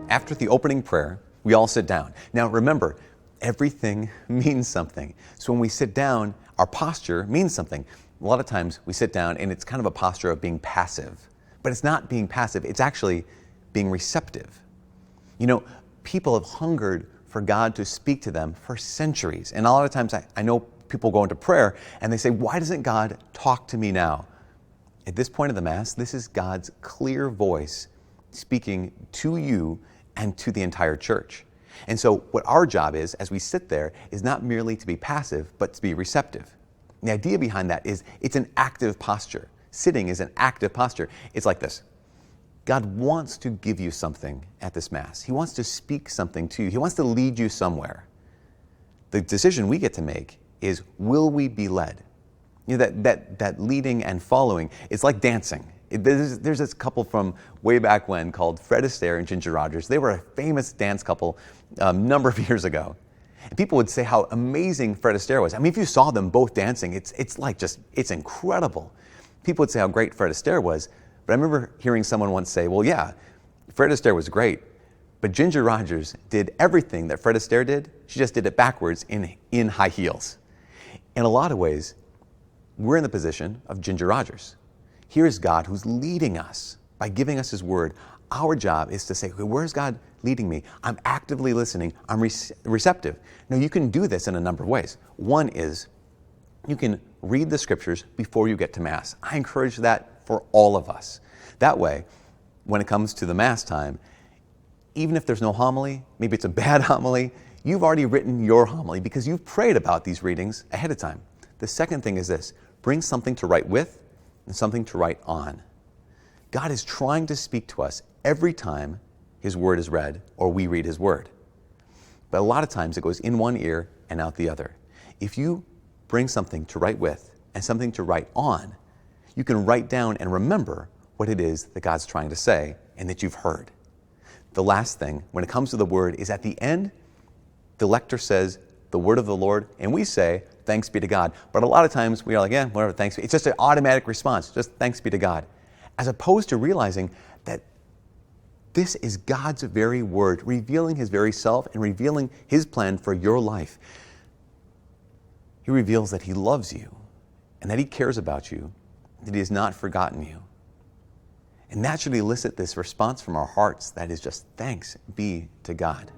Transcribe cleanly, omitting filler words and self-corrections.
After the opening prayer, we all sit down. Now remember, everything means something. So when we sit down, our posture means something. A lot of times we sit down and it's kind of a posture of being passive. But it's not being passive, it's actually being receptive. You know, people have hungered for God to speak to them for centuries. And a lot of times I know people go into prayer and they say, why doesn't God talk to me now? At this point of the Mass, this is God's clear voice speaking to you and to the entire church. And so what our job is, as we sit there, is not merely to be passive, but to be receptive. And the idea behind that is it's an active posture. Sitting is an active posture. It's like this. God wants to give you something at this Mass. He wants to speak something to you. He wants to lead you somewhere. The decision we get to make is, will we be led? You know, that leading and following, it's like dancing. There's this couple from way back when called Fred Astaire and Ginger Rogers. They were a famous dance couple a number of years ago. And people would say how amazing Fred Astaire was. I mean, if you saw them both dancing, it's incredible. People would say how great Fred Astaire was. But I remember hearing someone once say, well, yeah, Fred Astaire was great, but Ginger Rogers did everything that Fred Astaire did. She just did it backwards in high heels. In a lot of ways, we're in the position of Ginger Rogers. Here's God who's leading us by giving us His Word. Our job is to say, where's God leading me? I'm actively listening. I'm receptive. Now, you can do this in a number of ways. One is you can read the Scriptures before you get to Mass. I encourage that for all of us. That way, when it comes to the Mass time, even if there's no homily, maybe it's a bad homily, you've already written your homily because you've prayed about these readings ahead of time. The second thing is this: bring something to write with and something to write on. God is trying to speak to us every time His Word is read or we read His Word. But a lot of times it goes in one ear and out the other. If you bring something to write with and something to write on, you can write down and remember what it is that God's trying to say and that you've heard. The last thing, when it comes to the Word, is at the end, the lector says, the word of the Lord, and we say, thanks be to God. But a lot of times we are like, yeah, whatever, thanks be. It's just an automatic response, just thanks be to God. As opposed to realizing that this is God's very word, revealing His very self and revealing His plan for your life. He reveals that He loves you and that He cares about you, that He has not forgotten you. And that should elicit this response from our hearts that is just thanks be to God.